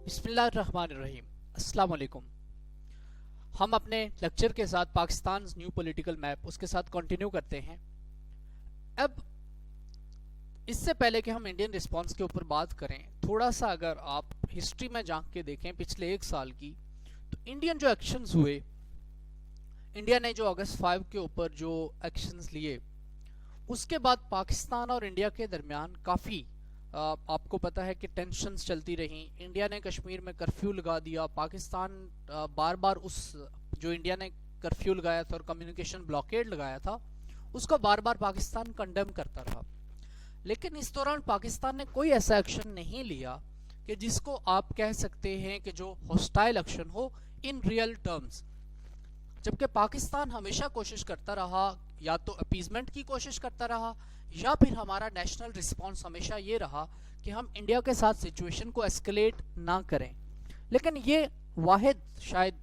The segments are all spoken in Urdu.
بسم اللہ الرحمن الرحیم۔ السلام علیکم۔ ہم اپنے لیکچر کے ساتھ پاکستان نیو پولیٹیکل میپ اس کے ساتھ کنٹینیو کرتے ہیں۔ اب اس سے پہلے کہ ہم انڈین رسپانس کے اوپر بات کریں، تھوڑا سا اگر آپ ہسٹری میں جھانک کے دیکھیں پچھلے ایک سال کی، تو انڈین جو ایکشنز ہوئے، انڈیا نے جو اگست 5 کے اوپر جو ایکشنز لیے، اس کے بعد پاکستان اور انڈیا کے درمیان کافی آپ کو پتا ہے کہ ٹینشنز چلتی رہیں۔ انڈیا نے کشمیر میں کرفیو لگا دیا، پاکستان بار بار اس جو انڈیا نے کرفیو لگایا تھا اور کمیونیکیشن بلاکیڈ لگایا تھا، اس کو بار بار پاکستان کنڈیم کرتا رہا۔ لیکن اس دوران پاکستان نے کوئی ایسا ایکشن نہیں لیا کہ جس کو آپ کہہ سکتے ہیں کہ جو hostile action who in real terms, جبکہ پاکستان ہمیشہ کوشش کرتا رہا، یا تو اپیزمنٹ کی کوشش کرتا رہا، یا پھر ہمارا نیشنل رسپانس ہمیشہ یہ رہا کہ ہم انڈیا کے ساتھ سچویشن کو ایسکلیٹ نہ کریں۔ لیکن یہ واحد شاید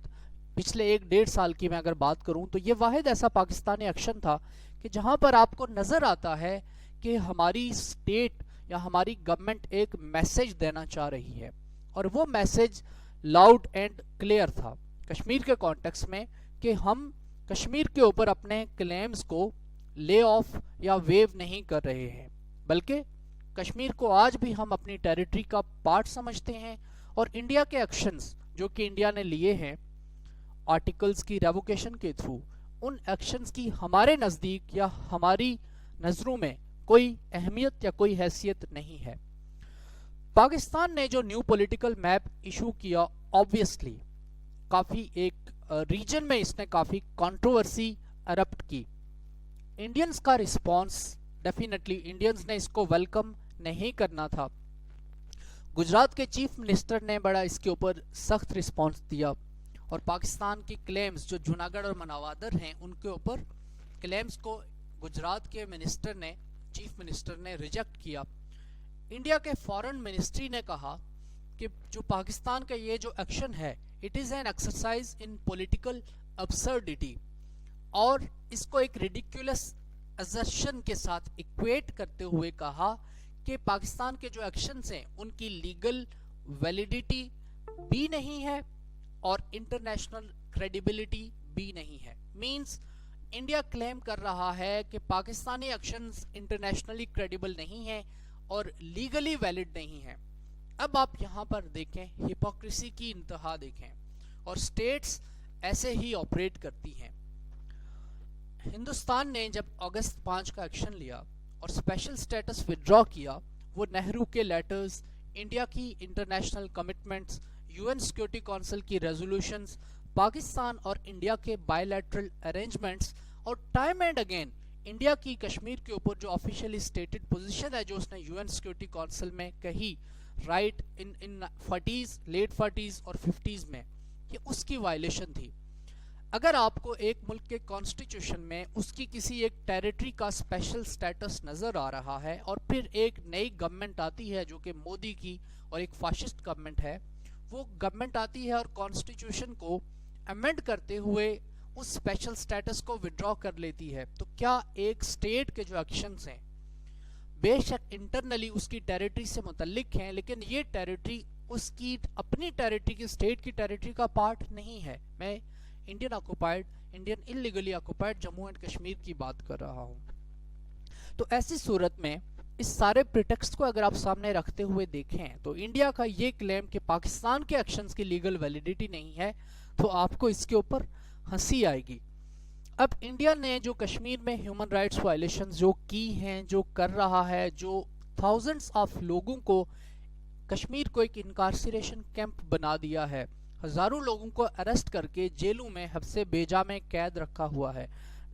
پچھلے 1-1.5 سال کی میں اگر بات کروں تو یہ واحد ایسا پاکستانی ایکشن تھا کہ جہاں پر آپ کو نظر آتا ہے کہ ہماری اسٹیٹ یا ہماری گورنمنٹ ایک میسج دینا چاہ رہی ہے، اور وہ میسج لاؤڈ اینڈ کلیئر تھا کشمیر کے کانٹیکس میں، کہ ہم کشمیر کے اوپر اپنے کلیمز کو لے آف یا ویو نہیں کر رہے ہیں، بلکہ کشمیر کو آج بھی ہم اپنی ٹیریٹری کا پارٹ سمجھتے ہیں، اور انڈیا کے ایکشنز جو کہ انڈیا نے لیے ہیں آرٹیکلز کی ریووکیشن کے تھرو، ان ایکشنز کی ہمارے نزدیک یا ہماری نظروں میں کوئی اہمیت یا کوئی حیثیت نہیں ہے۔ پاکستان نے جو نیو پولیٹیکل میپ ایشو کیا، آبویسلی کافی ایک ریجن میں اس نے کافی کنٹروورسی ایرپٹ کی۔ انڈینز کا رسپانس ڈیفینیٹلی انڈینز نے اس کو ویلکم نہیں کرنا تھا۔ گجرات کے چیف منسٹر نے بڑا اس کے اوپر سخت رسپانس دیا، اور پاکستان کی کلیمز جو جوناگڑھ اور مناوادر ہیں ان کے اوپر کلیمز کو گجرات کے منسٹر نے، چیف منسٹر نے ریجیکٹ کیا۔ انڈیا کے فارن منسٹری نے کہا کہ جو پاکستان کا یہ جو ایکشن ہے، it is an exercise in political absurdity, اور اس کو ایک ریڈیکولس assertion کے ساتھ ایکویٹ کرتے ہوئے کہا کہ پاکستان کے جو ایکشنز ہیں ان کی لیگل ویلیڈیٹی بھی نہیں ہے اور انٹرنیشنل کریڈیبلٹی بھی نہیں ہے۔ مینز انڈیا کلیم کر رہا ہے کہ پاکستانی ایکشنز انٹرنیشنلی کریڈیبل نہیں ہیں اور لیگلی ویلڈ نہیں ہیں۔ اب آپ یہاں پر دیکھیں، ہپوکریسی کی انتہا دیکھیں، اور سٹیٹس ایسے ہی آپریٹ کرتی ہیں۔ ہندوستان نے جب اگست 5 کا ایکشن لیا اور اسپیشل سٹیٹس وڈرا کیا، وہ نہرو کے لیٹرز، انڈیا کی international commitments, U N security council کی ریزولوشنز، پاکستان اور انڈیا کے بائی لیٹرل ارینجمنٹس، اور ٹائم اینڈ اگین انڈیا کی کشمیر کے اوپر جو آفیشیلی سٹیٹڈ پوزیشن ہے جو اس نے یو این سیکورٹی کونسل میں کہی رائٹ ان 40s، لیٹ 40s اور 50s میں، کہ اس کی وائلیشن تھی۔ اگر آپ کو ایک ملک کے کانسٹیٹیوشن میں اس کی کسی ایک ٹیریٹری کا اسپیشل سٹیٹس نظر آ رہا ہے، اور پھر ایک نئی گورنمنٹ آتی ہے جو کہ مودی کی اور ایک فاشسٹ گورنمنٹ ہے، وہ گورنمنٹ آتی ہے اور کانسٹیٹیوشن کو امینڈ کرتے ہوئے اس اسپیشل سٹیٹس کو وڈرا کر لیتی ہے، تو کیا ایک سٹیٹ کے جو ایکشنز ہیں بے شک انٹرنلی اس کی ٹیریٹری سے متعلق ہیں، لیکن یہ ٹیریٹری اس کی اپنی ٹیریٹری کی، اسٹیٹ کی ٹیریٹری کا پارٹ نہیں ہے۔ میں Indian occupied, Indian illegally occupied Jammu and Kashmir کی بات کر رہا ہوں۔ تو ایسی صورت میں اس سارے پریٹیکسٹ کو اگر آپ سامنے رکھتے ہوئے دیکھیں تو انڈیا کا یہ کلیم کہ پاکستان کے ایکشنز کی لیگل ویلیڈیٹی نہیں ہے، تو آپ کو اس کے اوپر ہنسی آئے گی۔ اب انڈیا نے جو کشمیر میں ہیومن رائٹس وائلیشنز جو کی ہیں، جو کر رہا ہے، جو تھاؤزنڈز آف لوگوں کو کشمیر کو ایک انکارسریشن کیمپ بنا دیا ہے، ہزاروں لوگوں کو اریسٹ کر کے جیلوں میں حبس بیجا میں قید رکھا ہوا ہے،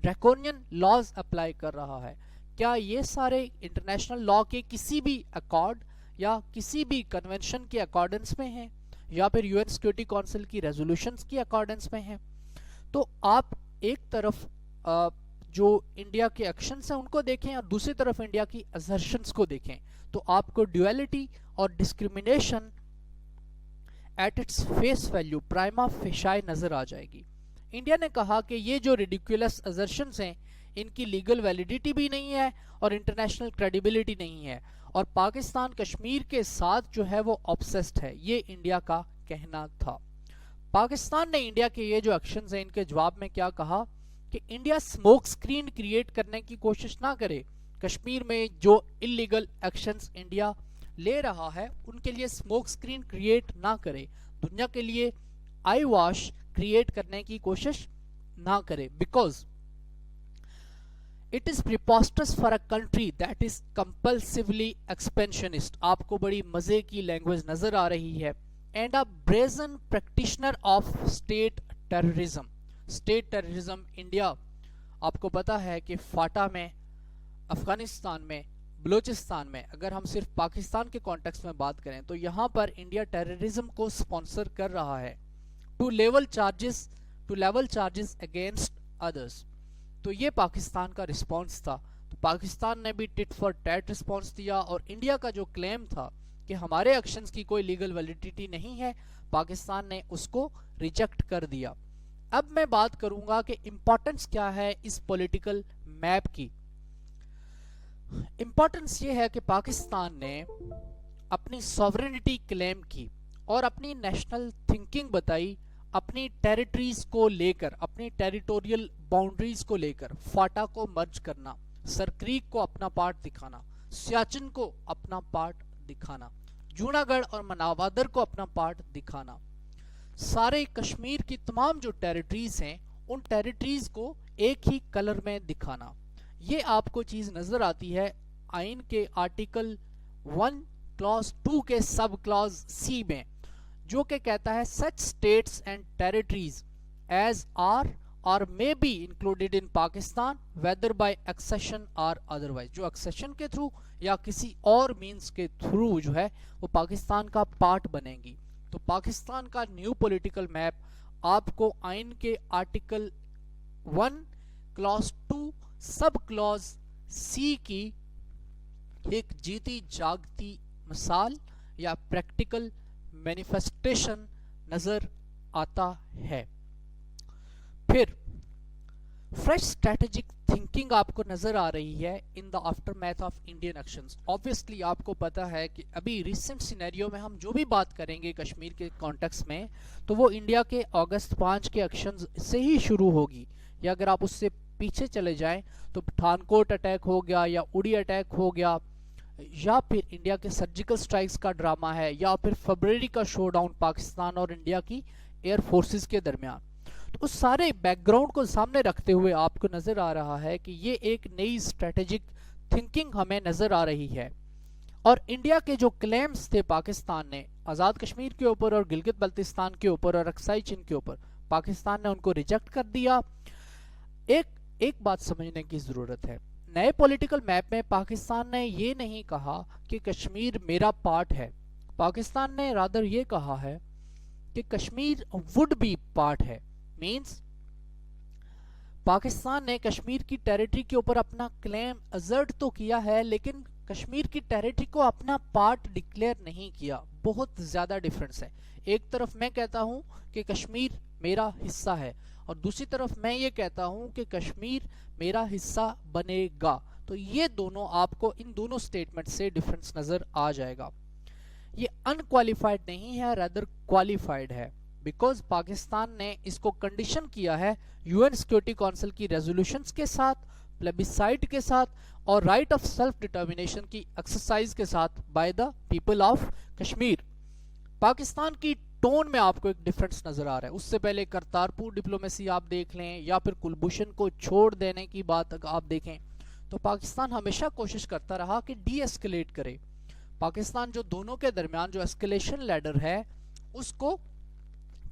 ڈریکونین لاز اپلائی کر رہا ہے، کیا یہ سارے انٹرنیشنل لا کے کسی بھی ایکارڈ یا کسی بھی کنونشن کے اکارڈنس میں ہیں، یا پھر یو این سیکورٹی کونسل کی ریزولوشنز کی اکارڈنس میں ہیں؟ تو آپ ایک طرف جو انڈیا کے ایکشنز ہیں ان کو دیکھیں، اور دوسری طرف انڈیا کی assertions کو دیکھیں، تو آپ کو ڈیویلٹی اور discrimination at its face value prima facie نظر آ جائے گی۔ انڈیا نے کہا کہ یہ جو ریڈیکولس assertions ہیں ان کی لیگل ویلیڈیٹی بھی نہیں ہے اور انٹرنیشنل کریڈیبلٹی نہیں ہے، اور پاکستان کشمیر کے ساتھ جو ہے وہ obsessed ہے، یہ انڈیا کا کہنا تھا۔ پاکستان نے انڈیا کے یہ جو ایکشنز ہیں ان کے جواب میں کیا کہا کہ انڈیا سموک سکرین کریٹ کرنے کی کوشش نہ کرے، کشمیر میں جو اللیگل ایکشنز انڈیا لے رہا ہے ان کے لیے سموک سکرین کریٹ نہ کرے، دنیا کے لیے آئی واش کریٹ کرنے کی کوشش نہ کرے، because it is preposterous for a country that is compulsively expansionist۔ آپ کو بڑی مزے کی لینگویج نظر آ رہی ہے، and a brazen practitioner of state terrorism۔ State terrorism India, آپ کو پتا ہے کہ فاٹا میں، افغانستان میں، بلوچستان میں، اگر ہم صرف پاکستان کے کانٹیکس میں بات کریں تو یہاں پر انڈیا ٹیررزم کو سپانسر کر رہا ہے to level charges against others. تو یہ پاکستان کا رسپانس تھا، تو پاکستان نے بھی ٹٹ فار ٹیٹ رسپانس دیا، اور انڈیا کا جو کلیم تھا کہ ہمارے ایکشنز کی کوئی لیگل ویلیڈیٹی نہیں ہے، پاکستان نے اس کو ریجیکٹ کر دیا۔ اب میں بات کروں گا کہ امپورٹنس کیا ہے اس پولیٹیکل میپ کی۔ امپورٹنس یہ ہے کہ پاکستان نے اپنی سوورنٹی کلیم کی اور اپنی نیشنل تھنکنگ بتائی، اپنی ٹیریٹریز کو لے کر، اپنی ٹیریٹوریل باؤنڈریز کو لے کر، فاٹا کو مرج کرنا، سرکریک کو اپنا پارٹ دکھانا، سیاچن کو اپنا پارٹ دکھانا، جونا گڑھ اور مناوادر کو اپنا پارٹ دکھانا، سارے کشمیر کی تمام جو ٹیریٹریز ہیں ان ٹیریٹریز کو ایک ہی کلر میں دکھانا۔ یہ آپ کو چیز نظر آتی ہے آئین کے آرٹیکل 1 کلاس 2 کے سب کلاس سی میں، جو کہ کہتا ہے such states and territories as are or may be included in Pakistan whether by accession or otherwise۔ جو accession کے تھرو یا کسی اور مینز کے تھرو جو ہے وہ پاکستان کا پارٹ بنیں گی۔ تو پاکستان کا نیو پولیٹیکل میپ آپ کو آئین کے article 1 class 2 sub class C کی ایک جیتی جاگتی مثال یا پریکٹیکل مینیفیسٹیشن نظر آتا ہے۔ پھر فریش اسٹریٹجک تھنکنگ آپ کو نظر آ رہی ہے in the aftermath of Indian actions. Obviously آپ کو پتا ہے کہ ابھی ریسنٹ سینیریو میں ہم جو بھی بات کریں گے کشمیر کے کانٹیکس میں تو وہ انڈیا کے اگست 5 کے ایکشنز سے ہی شروع ہوگی، یا اگر آپ اس سے پیچھے چلے جائیں تو پٹھانکوٹ اٹیک ہو گیا یا اڑی اٹیک ہو گیا، یا پھر انڈیا کے سرجیکل سٹرائکس کا ڈرامہ ہے، یا پھر فبرری کا شو ڈاؤن پاکستان اور انڈیا کی ایئر فورسز کے درمیان۔ تو اس سارے بیک گراؤنڈ کو سامنے رکھتے ہوئے آپ کو نظر آ رہا ہے کہ یہ ایک نئی اسٹریٹجک تھنکنگ ہمیں نظر آ رہی ہے، اور انڈیا کے جو کلیمز تھے پاکستان نے آزاد کشمیر کے اوپر اور گلگت بلتستان کے اوپر اور اکسائی چین کے اوپر، پاکستان نے ان کو ریجیکٹ کر دیا۔ ایک بات سمجھنے کی ضرورت ہے، نئے پولیٹیکل میپ میں پاکستان نے یہ نہیں کہا کہ کشمیر میرا پارٹ ہے، پاکستان نے رادر یہ کہا ہے کہ کشمیر وڈ بی پارٹ ہے۔ مینز پاکستان نے کشمیر کی ٹیریٹری کے اوپر اپنا کلیم ازرٹ تو کیا ہے، لیکن کشمیر کی ٹیریٹری کو اپنا پارٹ ڈکلیئر نہیں کیا۔ بہت زیادہ ڈیفرنس ہے، ایک طرف میں کہتا ہوں کہ کشمیر میرا حصہ ہے اور دوسری طرف میں یہ کہتا ہوں کہ کشمیر میرا حصہ بنے گا، تو یہ دونوں آپ کو ان دونوں سٹیٹمنٹ سے ڈیفرنس نظر آ جائے گا۔ یہ انکوالیفائڈ نہیں ہے، رادر کوالیفائڈ ہے، بیکاز پاکستان نے اس کو کنڈیشن کیا ہے یو این سیکورٹی کونسل کی ریزولوشنز کے ساتھ، پلیبیسائٹ کے ساتھ اور رائٹ آف سیلف ڈٹرمنیشن کی ایکسرسائز کے ساتھ by the people of Kashmir. Pakistan کی ٹون میں آپ کو ایک ڈیفرنس نظر آ رہا ہے، اس سے پہلے کرتارپور ڈپلومیسی آپ دیکھ لیں یا پھر کلبھوشن کو چھوڑ دینے کی بات آپ دیکھیں تو پاکستان ہمیشہ کوشش کرتا رہا کہ ڈی ایسکلیٹ کرے۔ پاکستان جو دونوں کے درمیان جو ایسکلیشن لیڈر ہے اس کو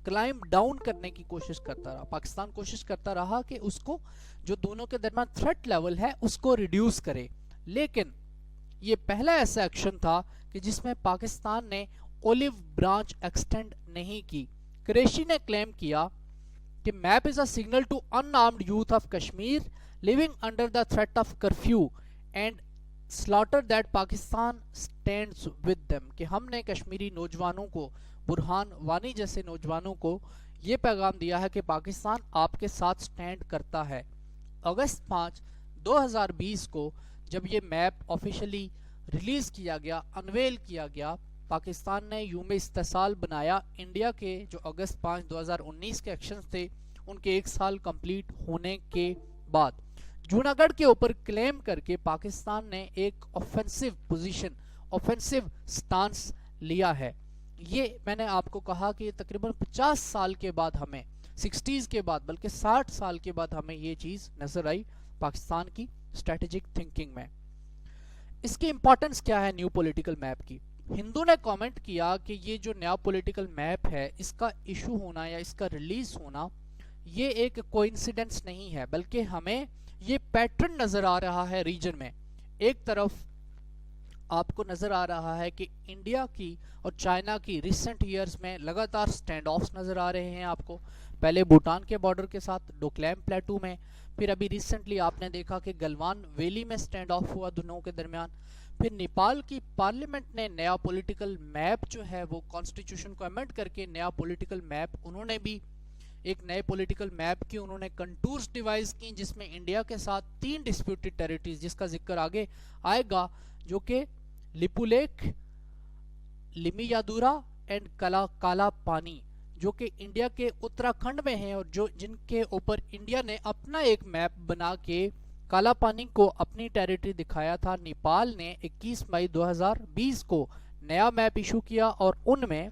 کلائم ڈاؤن کرنے کی کوشش کرتا رہا، پاکستان کوشش کرتا رہا کہ اس کو جو دونوں کے درمیان تھریٹ لیول ہے اس کو ریڈیوس کرے، لیکن یہ پہلا ایسا ایکشن تھا کہ جس میں پاکستان نے اولیو برانچ ایکسٹینڈ نہیں کی۔ قریشی نے کلیم کیا کہ map is a signal to an armed youth of Kashmir living under the threat of curfew and slaughter that Pakistan stands with them، کہ ہم نے کشمیری نوجوانوں کو، برہان وانی جیسے نوجوانوں کو یہ پیغام دیا ہے کہ پاکستان آپ کے ساتھ سٹینڈ کرتا ہے۔ اگست 5 2020 کو جب یہ میپ آفیشلی ریلیز کیا گیا، انویل کیا گیا، پاکستان نے یوم استحصال بنایا انڈیا کے جو اگست 5 2019 کے ایکشنز تھے ان کے 1 سال کمپلیٹ ہونے کے بعد جوناگڑھ کے اوپر کلیم کر کے پاکستان نے ایک اوفینسو پوزیشن، اوفینسو سٹانس لیا ہے. یہ میں نے آپ کو کہا کہ تقریباً 50 سال کے بعد ہمیں، 60s کے بعد بلکہ 60 سال کے بعد ہمیں یہ چیز نظر آئی پاکستان کی اسٹریٹجک تھنکنگ میں. اس کی امپورٹنس کیا ہے نیو پولیٹیکل میپ کی؟ ہندو نے کامنٹ کیا کہ یہ جو نیا پولیٹیکل میپ ہے اس کا ایشو ہونا یا اس کا ریلیز ہونا یہ ایک کوئنسیڈنس نہیں ہے، بلکہ ہمیں یہ پیٹرن نظر آ رہا ہے ریجن میں. ایک طرف آپ کو نظر آ رہا ہے کہ انڈیا کی اور چائنا کی ریسنٹ ایئرز میں لگاتار سٹینڈ آفز نظر آ رہے ہیں آپ کو. پہلے بھوٹان کے بارڈر کے ساتھ ڈوکلیم پلیٹو میں، پھر ابھی ریسنٹلی آپ نے دیکھا کہ گلوان ویلی میں سٹینڈ آف ہوا دونوں کے درمیان. پھر نیپال کی پارلیمنٹ نے نیا پولیٹیکل میپ جو ہے وہ کانسٹیٹیوشن کو امینڈ کر کے نیا پولیٹیکل میپ انہوں نے بھی ایک نئے پولیٹیکل میپ کی انہوں نے کنٹورز ڈیوائز کی جس میں انڈیا کے ساتھ 3 ڈسپیوٹڈ ٹیریٹریز جس کا ذکر آگے آئے گا جو کہ لپولیک، لیمیادورا اینڈ کالا پانی جو کہ انڈیا کے اتراکھنڈ میں ہیں اور جو جن کے اوپر انڈیا نے اپنا ایک میپ بنا کے کالا پانی کو اپنی ٹیریٹری دکھایا تھا. نیپال نے 21 مئی 2020 کو نیا میپ ایشو کیا اور ان میں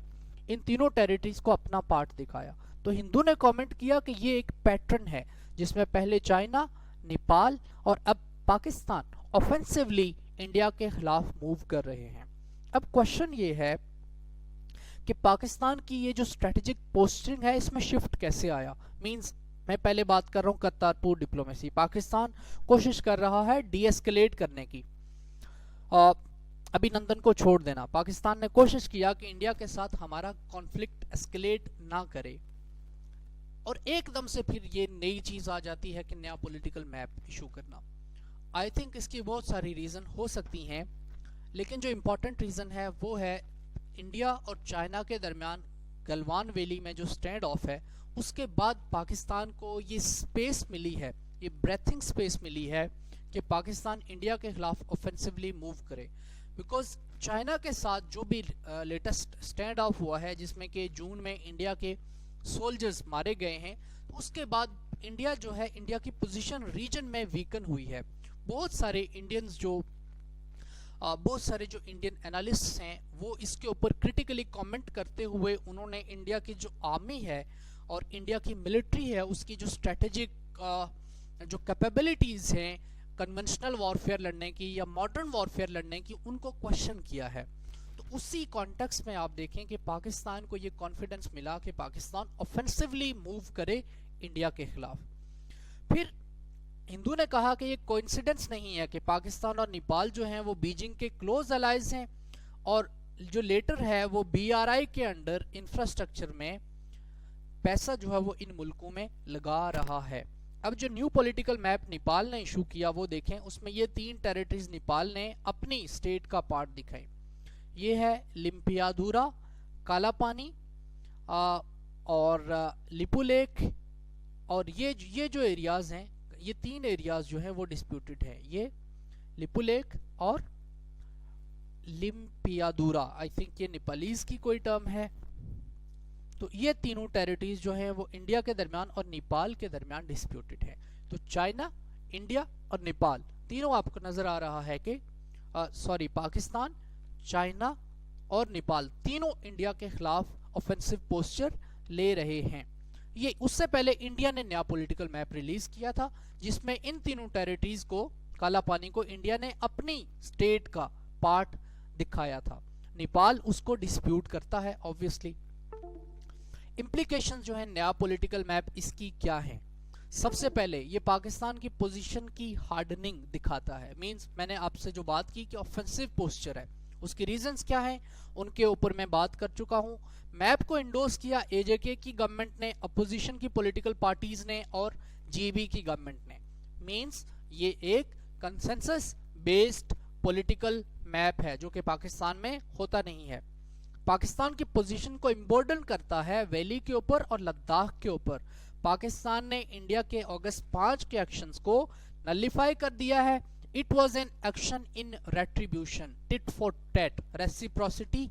ان تینوں ٹیریٹریز کو اپنا پارٹ دکھایا. تو ہندو نے کامنٹ کیا کہ یہ ایک پیٹرن ہے جس میں پہلے چائنا، نیپال اور اب پاکستان اوفینسولی انڈیا کے خلاف موو کر رہے ہیں. اب کوشچن یہ ہے کہ پاکستان کی یہ جو اسٹریٹجک پوسٹنگ ہے اس میں شفٹ کیسے آیا؟ مینز میں پہلے بات کر رہا ہوں کرتارپور ڈپلومیسی. پاکستان کوشش کر رہا ہے ڈی ایسکلیٹ کرنے کی، ابھی نندن کو چھوڑ دینا. پاکستان نے کوشش کیا کہ انڈیا کے ساتھ ہمارا کانفلکٹ ایسکلیٹ نہ کرے اور ایک دم سے پھر یہ نئی چیز آ جاتی ہے کہ نیا پولیٹیکل میپ ایشو کرنا. آئی تھنک اس کی بہت ساری ریزن ہو سکتی ہیں لیکن جو امپورٹنٹ ریزن ہے وہ ہے انڈیا اور چائنا کے درمیان گلوان ویلی میں جو سٹینڈ آف ہے اس کے بعد پاکستان کو یہ سپیس ملی ہے، یہ بریتھنگ سپیس ملی ہے کہ پاکستان انڈیا کے خلاف اوفینسولی موو کرے. بیکاز چائنا کے ساتھ جو بھی لیٹسٹ سٹینڈ آف ہوا ہے جس میں کہ جون میں انڈیا کے سولجرز مارے گئے ہیں، اس کے بعد انڈیا جو ہے انڈیا کی پوزیشن ریجن میں ویکن ہوئی ہے. بہت سارے جو انڈین انالسٹس ہیں وہ اس کے اوپر کرٹیکلی کامنٹ کرتے ہوئے انہوں نے انڈیا کی جو آرمی ہے اور انڈیا کی ملٹری ہے اس کی جو اسٹریٹجک جو کیپیبلٹیز ہیں کنونشنل وارفیئر لڑنے کی یا ماڈرن وارفیئر لڑنے کی ان کو کوشچن کیا ہے. تو اسی کانٹیکس میں آپ دیکھیں کہ پاکستان کو یہ کانفیڈنس ملا کہ پاکستان اوفینسولی موو کرے انڈیا کے خلاف. پھر ہندو نے کہا کہ یہ کوئنسیڈنس نہیں ہے کہ پاکستان اور نیپال جو ہیں وہ بیجنگ کے کلوز الائز ہیں اور جو لیٹر ہے وہ بی آر آئی کے انڈر انفراسٹرکچر میں پیسہ جو ہے وہ ان ملکوں میں لگا رہا ہے. اب جو نیو پولیٹیکل میپ نیپال نے ایشو کیا وہ دیکھیں، اس میں یہ 3 ٹیریٹریز نیپال نے اپنی سٹیٹ کا پارٹ دکھائیں. یہ ہے لمپیادورا، کالا پانی اور لپولیک، اور یہ جو ایریاز ہیں یہ 3 ایریاز جو ہیں وہ ڈسپیوٹڈ ہیں. یہ لپولیک اور لمپیادورا، آئی تھنک یہ نیپالیز کی کوئی ٹرم ہے. تو یہ تینوں ٹیریٹریز جو ہیں وہ انڈیا کے درمیان اور نیپال کے درمیان ڈسپیوٹڈ ہیں. تو چائنا، انڈیا اور نیپال تینوں آپ کو نظر آ رہا ہے کہ پاکستان، چائنا اور نیپال تینوں انڈیا کے خلاف اوفینسو پوسچر لے رہے ہیں. یہ اس سے پہلے انڈیا نے نیا پولیٹیکل میپ ریلیز کیا تھا جس میں ان تینوں ٹیریٹریز کو، کالا پانی کو انڈیا نے اپنی سٹیٹ کا پارٹ دکھایا تھا. نیپال اس کو ڈسپیوٹ کرتا ہے obviously. امپلیکیشن جو ہے نیا پولیٹیکل میپ اس کی کیا ہیں؟ سب سے پہلے یہ پاکستان کی پوزیشن کی ہارڈننگ دکھاتا ہے. مینز میں نے آپ سے جو بات کی کہ اوفینسو پوسچر ہے، اس کی ریزنز کیا ہیں ان کے اوپر میں بات کر چکا ہوں. میپ کو انڈورس کیا اے جے کے کی گورنمنٹ نے، اپوزیشن کی پولیٹیکل پارٹیز نے اور جی بی کی گورنمنٹ نے. مینز یہ ایک کنسنسس بیسڈ پولیٹیکل میپ ہے جو کہ پاکستان میں ہوتا نہیں ہے. پاکستان کی پوزیشن کو امبورڈن کرتا ہے ویلی کے اوپر اور لداخ کے اوپر. پاکستان نے انڈیا کے اگست 5 کے ایکشنز کو نلیفائی کر دیا ہے. It was an action in retribution, tit for tat, reciprocity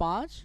5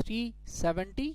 370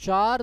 4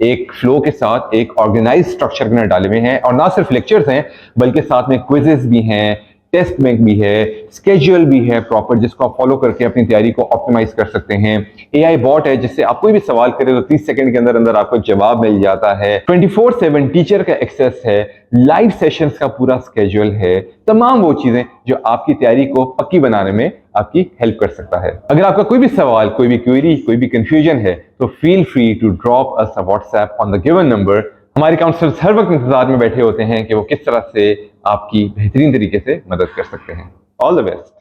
ایک فلو کے ساتھ ایک آرگنائز اسٹرکچر کے اندر ڈالے ہوئے ہیں، اور نہ صرف لیکچرز ہیں بلکہ ساتھ میں کوئزز بھی ہیں، ٹیسٹ بینک بھی ہے، اسکیجول بھی ہے پراپر، جس کو آپ فالو کر کے اپنی تیاری کو آپٹیمائز کر سکتے ہیں۔ اے آئی باٹ ہے جس سے آپ کوئی بھی سوال کرے تو 30 سیکنڈ کے اندر اندر آپ کو جواب مل جاتا ہے۔ 24/7 ٹیچر کا ایکسیس ہے، لائیو سیشنز کا پورا اسکیجول ہے، تمام وہ چیزیں جو آپ کی تیاری کو پکی بنانے میں آپ کی ہیلپ کر سکتا ہے۔ اگر آپ کا کوئی بھی سوال، کوئی بھی کوئری، کوئی بھی کنفیوژن ہے تو feel free to drop us a WhatsApp on the given number. ہمارے کاؤنسلرز ہر وقت انتظار میں بیٹھے ہوتے ہیں کہ وہ کس طرح سے آپ کی بہترین طریقے سے مدد کر سکتے ہیں۔ آل دا بیسٹ۔